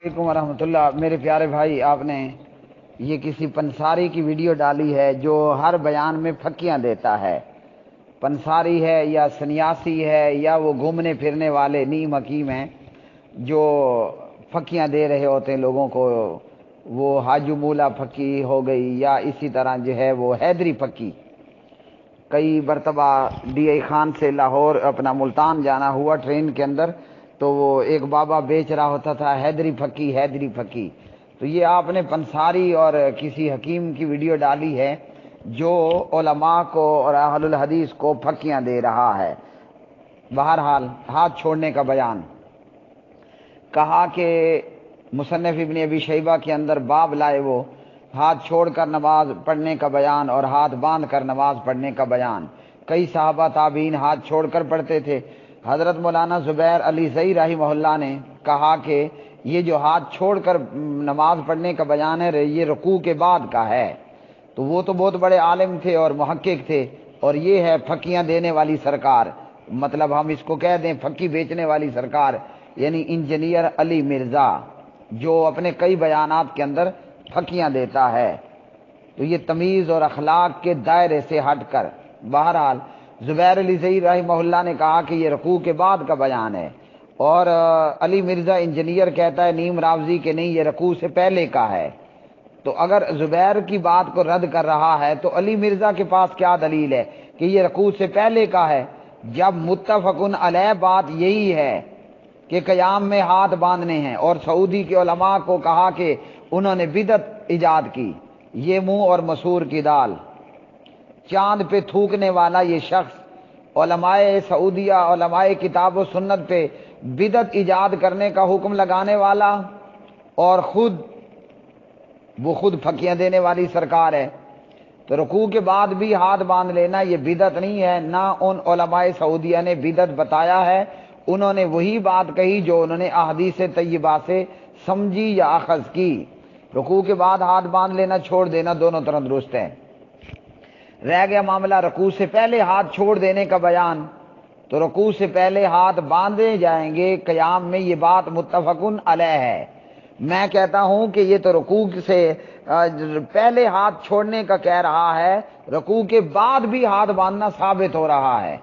وعلیکم ورحمۃ اللہ۔ میرے پیارے بھائی، آپ نے یہ کسی پنساری کی ویڈیو ڈالی ہے جو ہر بیان میں پھکیاں دیتا ہے۔ پنساری ہے یا سنیاسی ہے یا وہ گھومنے پھرنے والے نیم حکیم ہیں جو پھکیاں دے رہے ہوتے ہیں لوگوں کو، وہ حاجو مولا پھکی ہو گئی یا اسی طرح جو ہے وہ حیدری پھکی۔ کئی مرتبہ ڈی اے خان سے لاہور اپنا ملتان جانا ہوا ٹرین کے اندر، تو وہ ایک بابا بیچ رہا ہوتا تھا حیدری پھکی حیدری پھکی۔ تو یہ آپ نے پنساری اور کسی حکیم کی ویڈیو ڈالی ہے جو علماء کو اور اہل الحدیث کو پھکیاں دے رہا ہے۔ بہرحال ہاتھ چھوڑنے کا بیان کہا کہ مصنف ابن ابی شیبہ کے اندر باب لائے وہ ہاتھ چھوڑ کر نماز پڑھنے کا بیان اور ہاتھ باندھ کر نماز پڑھنے کا بیان۔ کئی صحابہ تابعین ہاتھ چھوڑ کر پڑھتے تھے۔ حضرت مولانا زبیر علی زئی رحمہ اللہ نے کہا کہ یہ جو ہاتھ چھوڑ کر نماز پڑھنے کا بیان ہے یہ رکوع کے بعد کا ہے۔ تو وہ تو بہت بڑے عالم تھے اور محقق تھے، اور یہ ہے پھکیاں دینے والی سرکار، مطلب ہم اس کو کہہ دیں پھکی بیچنے والی سرکار، یعنی انجینئر علی مرزا، جو اپنے کئی بیانات کے اندر پھکیاں دیتا ہے۔ تو یہ تمیز اور اخلاق کے دائرے سے ہٹ کر، بہرحال زبیر علی زئی رحمہ اللہ نے کہا کہ یہ رکوع کے بعد کا بیان ہے، اور علی مرزا انجینئر کہتا ہے نیم راوزی کہ نہیں یہ رکوع سے پہلے کا ہے۔ تو اگر زبیر کی بات کو رد کر رہا ہے تو علی مرزا کے پاس کیا دلیل ہے کہ یہ رکوع سے پہلے کا ہے، جب متفقن علیہ بات یہی ہے کہ قیام میں ہاتھ باندھنے ہیں، اور سعودی کے علماء کو کہا کہ انہوں نے بدعت ایجاد کی۔ یہ منہ اور مسور کی دال، چاند پہ تھوکنے والا یہ شخص، علماء سعودیہ، علماء کتاب و سنت پہ بدعت ایجاد کرنے کا حکم لگانے والا، اور وہ خود پھکیاں دینے والی سرکار ہے۔ تو رکوع کے بعد بھی ہاتھ باندھ لینا یہ بدعت نہیں ہے، نہ ان علماء سعودیہ نے بدعت بتایا ہے، انہوں نے وہی بات کہی جو انہوں نے احادیث طیبہ سے سمجھی یا اخذ کی۔ رکوع کے بعد ہاتھ باندھ لینا چھوڑ دینا دونوں طرح درست ہے۔ رہ گیا معاملہ رکوع سے پہلے ہاتھ چھوڑ دینے کا بیان، تو رکوع سے پہلے ہاتھ باندھے جائیں گے قیام میں، یہ بات متفقن علیہ ہے۔ میں کہتا ہوں کہ یہ تو رکوع سے پہلے ہاتھ چھوڑنے کا کہہ رہا ہے، رکوع کے بعد بھی ہاتھ باندھنا ثابت ہو رہا ہے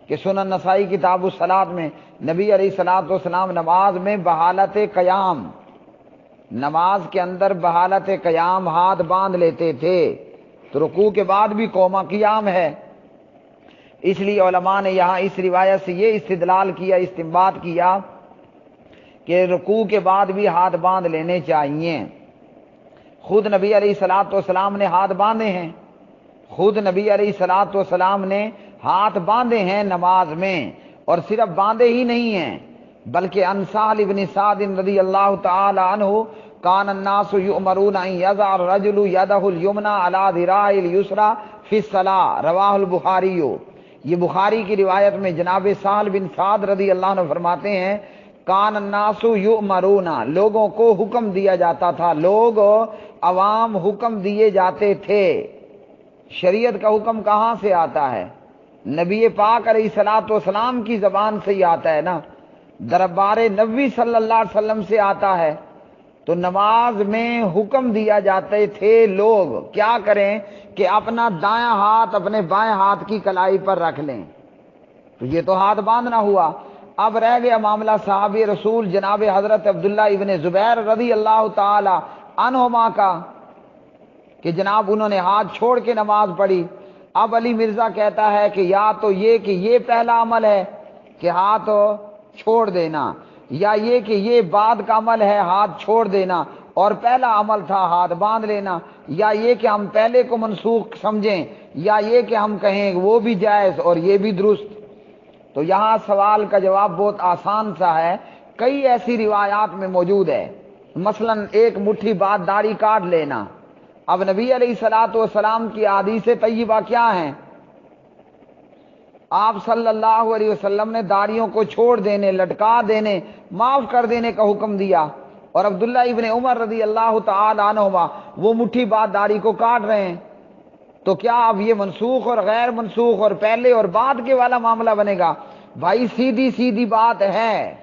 کہ سنن نسائی کتاب الصلاۃ میں نبی علیہ الصلوۃ والسلام نماز میں بحالت قیام، نماز کے اندر بحالت قیام ہاتھ باندھ لیتے تھے، تو رکوع کے بعد بھی قوما قیام ہے۔ اس لیے علماء نے یہاں اس روایت سے یہ استدلال کیا، استنباط کیا کہ رکوع کے بعد بھی ہاتھ باندھ لینے چاہیے۔ خود نبی علیہ الصلوۃ والسلام نے ہاتھ باندھے ہیں، خود نبی علیہ الصلوۃ والسلام نے ہاتھ باندھے ہیں نماز میں، اور صرف باندھے ہی نہیں ہیں بلکہ عن سہل بن سعد رضی اللہ تعالی عنہ کان الناس یؤمرون ان یضع الرجل یدہ الیمنی علی ذراعہ الیسری فی الصلاۃ، رواہ البخاری۔ یہ بخاری کی روایت میں جناب سہل بن سعد رضی اللہ عنہ فرماتے ہیں کان الناس یؤمرون، لوگوں کو حکم دیا جاتا تھا، لوگ عوام حکم دیے جاتے تھے۔ شریعت کا حکم کہاں سے آتا ہے؟ نبی پاک علیہ الصلوۃ والسلام کی زبان سے ہی آتا ہے نا، دربار نبوی صلی اللہ علیہ وسلم سے آتا ہے۔ تو نماز میں حکم دیا جاتے تھے لوگ کیا کریں کہ اپنا دایاں ہاتھ اپنے بائیں ہاتھ کی کلائی پر رکھ لیں، تو یہ تو ہاتھ باندھنا ہوا۔ اب رہ گیا معاملہ صحابی رسول جناب حضرت عبداللہ ابن زبیر رضی اللہ تعالی عنہما کا کہ جناب انہوں نے ہاتھ چھوڑ کے نماز پڑھی۔ اب علی مرزا کہتا ہے کہ یا تو یہ کہ یہ پہلا عمل ہے کہ ہاتھ چھوڑ دینا، یا یہ کہ یہ بعد کا عمل ہے ہاتھ چھوڑ دینا اور پہلا عمل تھا ہاتھ باندھ لینا، یا یہ کہ ہم پہلے کو منسوخ سمجھیں، یا یہ کہ ہم کہیں وہ بھی جائز اور یہ بھی درست۔ تو یہاں سوال کا جواب بہت آسان سا ہے، کئی ایسی روایات میں موجود ہے، مثلا ایک مٹھی بعد داڑھی کاٹ لینا۔ اب نبی علیہ الصلوۃ والسلام کی احادیث طیبہ کیا ہیں؟ آپ صلی اللہ علیہ وسلم نے داڑھیوں کو چھوڑ دینے، لٹکا دینے، معاف کر دینے کا حکم دیا، اور عبداللہ ابن عمر رضی اللہ تعالی عنہما وہ مٹھی بعد داڑھی کو کاٹ رہے ہیں۔ تو کیا اب یہ منسوخ اور غیر منسوخ اور پہلے اور بعد کے والا معاملہ بنے گا؟ بھائی سیدھی سیدھی بات ہے،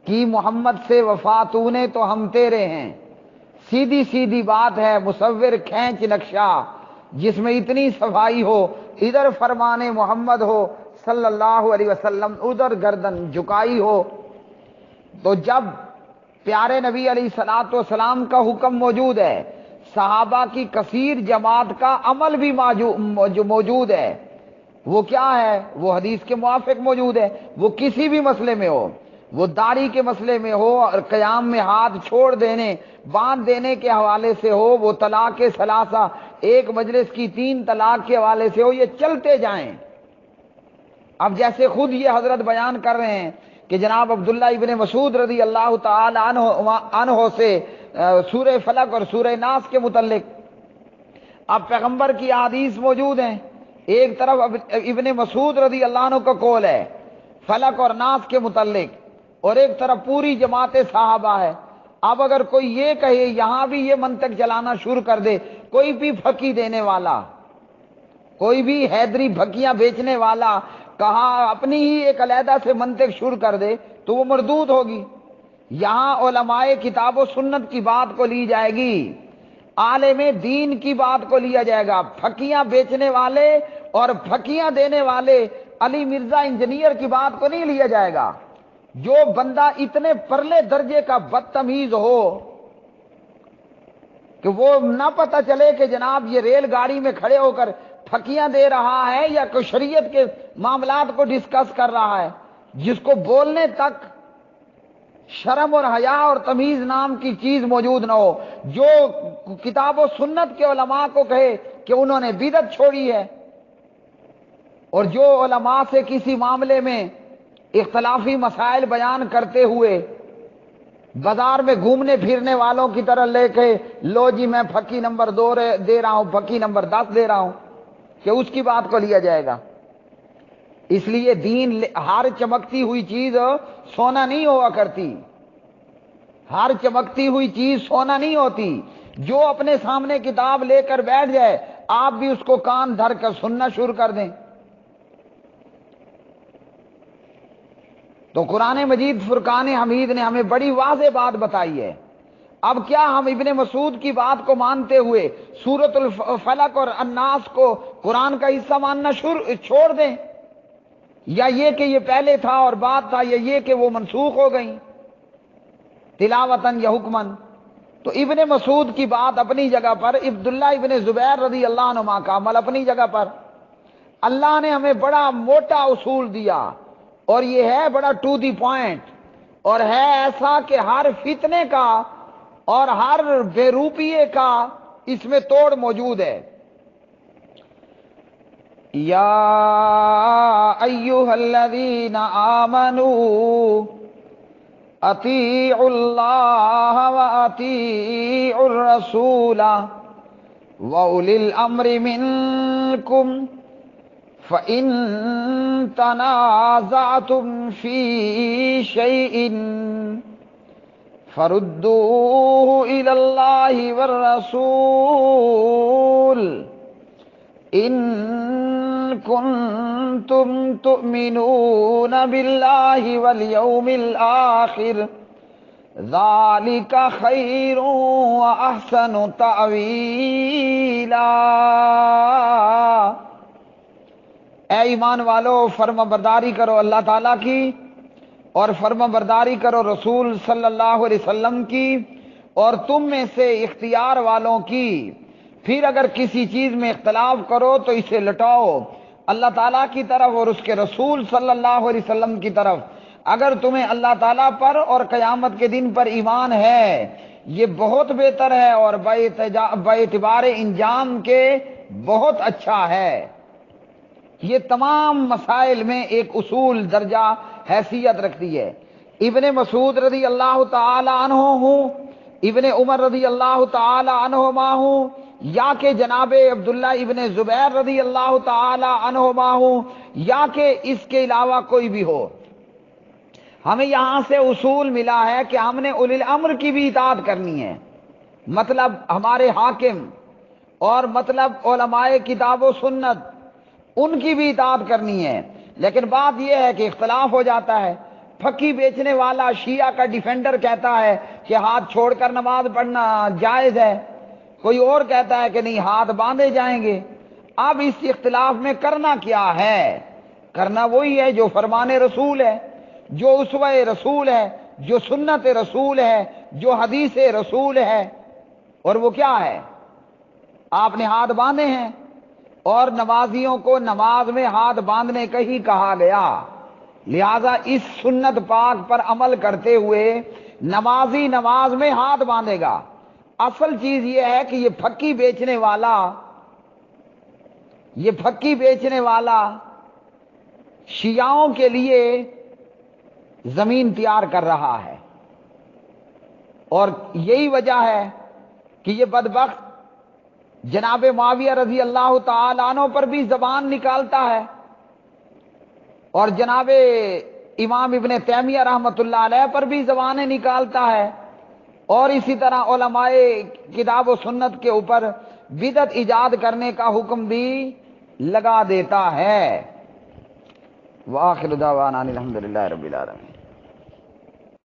کی محمد سے وفا تو نے تو ہم تیرے ہیں، سیدھی سیدھی بات ہے، مصور کھینچ نقشہ جس میں اتنی صفائی ہو، ادھر فرمان محمد ہو صلی اللہ علیہ وسلم، ادھر گردن جھکائی ہو۔ تو جب پیارے نبی علیہ الصلوۃ والسلام کا حکم موجود ہے، صحابہ کی کثیر جماعت کا عمل بھی موجود ہے، وہ کیا ہے؟ وہ حدیث کے موافق موجود ہے، وہ کسی بھی مسئلے میں ہو، وہ داڑھی کے مسئلے میں ہو اور قیام میں ہاتھ چھوڑ دینے باندھ دینے کے حوالے سے ہو، وہ طلاق ثلاثہ ایک مجلس کی 3 طلاق کے حوالے سے ہو، یہ چلتے جائیں۔ اب جیسے خود یہ حضرت بیان کر رہے ہیں کہ جناب عبداللہ ابن مسعود رضی اللہ تعالی عنہ سے سورہ فلق اور سورہ ناس کے متعلق اب پیغمبر کی احادیث موجود ہیں، ایک طرف ابن مسعود رضی اللہ عنہ کا قول ہے فلق اور ناس کے متعلق، اور ایک طرف پوری جماعت صحابہ ہے۔ اب اگر کوئی یہ کہے، یہاں بھی یہ منطق چلانا شروع کر دے، کوئی بھی پھکی دینے والا، کوئی بھی حیدری بھکیاں بیچنے والا کہا اپنی ہی ایک علیحدہ سے منطق شروع کر دے تو وہ مردود ہوگی۔ یہاں علماء کتاب و سنت کی بات کو لی جائے گی، عالم دین کی بات کو لیا جائے گا۔ پھکیاں بیچنے والے اور پھکیاں دینے والے علی مرزا انجینئر کی بات کو نہیں لیا جائے گا۔ جو بندہ اتنے پرلے درجے کا بدتمیز ہو کہ وہ نہ پتہ چلے کہ جناب یہ ریل گاڑی میں کھڑے ہو کر پھکیاں دے رہا ہے یا کوئی شریعت کے معاملات کو ڈسکس کر رہا ہے، جس کو بولنے تک شرم اور حیا اور تمیز نام کی چیز موجود نہ ہو، جو کتاب و سنت کے علماء کو کہے کہ انہوں نے بدعت چھوڑی ہے، اور جو علماء سے کسی معاملے میں اختلافی مسائل بیان کرتے ہوئے بازار میں گھومنے پھرنے والوں کی طرح لے کے لو جی میں پھکی نمبر 2 دے رہا ہوں، پھکی نمبر 10 دے رہا ہوں، کہ اس کی بات کو لیا جائے گا۔ اس لیے دین ہر چمکتی ہوئی چیز سونا نہیں ہوا کرتی، ہر چمکتی ہوئی چیز سونا نہیں ہوتی۔ جو اپنے سامنے کتاب لے کر بیٹھ جائے آپ بھی اس کو کان دھر کر سننا شروع کر دیں۔ تو قرآن مجید فرقان حمید نے ہمیں بڑی واضح بات بتائی ہے۔ اب کیا ہم ابن مسعود کی بات کو مانتے ہوئے سورۃ الفلق اور الناس کو قرآن کا حصہ ماننا چھوڑ دیں، یا یہ کہ یہ پہلے تھا اور بعد تھا، یا یہ کہ وہ منسوخ ہو گئیں تلاوتاً یا حکماً؟ تو ابن مسعود کی بات اپنی جگہ پر، عبداللہ ابن زبیر رضی اللہ عنہ کا عمل اپنی جگہ پر۔ اللہ نے ہمیں بڑا موٹا اصول دیا، اور یہ ہے بڑا ٹو دی پوائنٹ، اور ہے ایسا کہ ہر فتنے کا اور ہر بے روپیے کا اس میں توڑ موجود ہے۔ یا ایھا الذین آمنوا اطیعوا اللہ واطیعوا الرسول واولی الامر منکم فَإِن تَنَازَعْتُمْ فِي شَيْءٍ فَرُدُّوهُ إِلَى اللَّهِ وَالرَّسُولِ إِن كُنتُمْ تُؤْمِنُونَ بِاللَّهِ وَالْيَوْمِ الْآخِرِ ذَلِكَ خَيْرٌ وَأَحْسَنُ تَأْوِيلًا۔ اے ایمان والو، فرما برداری کرو اللہ تعالیٰ کی، اور فرما برداری کرو رسول صلی اللہ علیہ وسلم کی، اور تم میں سے اختیار والوں کی۔ پھر اگر کسی چیز میں اختلاف کرو تو اسے لٹاؤ اللہ تعالیٰ کی طرف اور اس کے رسول صلی اللہ علیہ وسلم کی طرف۔ اگر تمہیں اللہ تعالیٰ پر اور قیامت کے دن پر ایمان ہے، یہ بہت بہتر ہے اور باعتبار انجام کے بہت اچھا ہے۔ یہ تمام مسائل میں ایک اصول درجہ حیثیت رکھتی ہے۔ ابن مسعود رضی اللہ تعالی عنہ ہوں، ابن عمر رضی اللہ تعالی عنہما ہوں، یا کہ جناب عبداللہ ابن زبیر رضی اللہ تعالی عنہما ہوں، یا کہ اس کے علاوہ کوئی بھی ہو، ہمیں یہاں سے اصول ملا ہے کہ ہم نے اولی الامر کی بھی اطاعت کرنی ہے، مطلب ہمارے حاکم، اور مطلب علماء کتاب و سنت، ان کی بھی اطاعت کرنی ہے۔ لیکن بات یہ ہے کہ اختلاف ہو جاتا ہے، پھکی بیچنے والا شیعہ کا ڈیفینڈر کہتا ہے کہ ہاتھ چھوڑ کر نماز پڑھنا جائز ہے، کوئی اور کہتا ہے کہ نہیں ہاتھ باندھے جائیں گے۔ اب اس اختلاف میں کرنا کیا ہے؟ کرنا وہی ہے جو فرمان رسول ہے، جو اسوہ رسول ہے، جو سنت رسول ہے، جو حدیث رسول ہے۔ اور وہ کیا ہے؟ آپ نے ہاتھ باندھے ہیں، اور نمازیوں کو نماز میں ہاتھ باندھنے کا ہی کہا گیا، لہذا اس سنت پاک پر عمل کرتے ہوئے نمازی نماز میں ہاتھ باندھے گا۔ اصل چیز یہ ہے کہ یہ پھکی بیچنے والا شیعوں کے لیے زمین تیار کر رہا ہے، اور یہی وجہ ہے کہ یہ بدبخت جناب معاویہ رضی اللہ تعالی عنہ پر بھی زبان نکالتا ہے، اور جناب امام ابن تیمیہ رحمۃ اللہ علیہ پر بھی زبانیں نکالتا ہے، اور اسی طرح علماء کتاب و سنت کے اوپر بدعت ایجاد کرنے کا حکم بھی لگا دیتا ہے۔ وآخر دعوانا الحمدللہ رب العالمین۔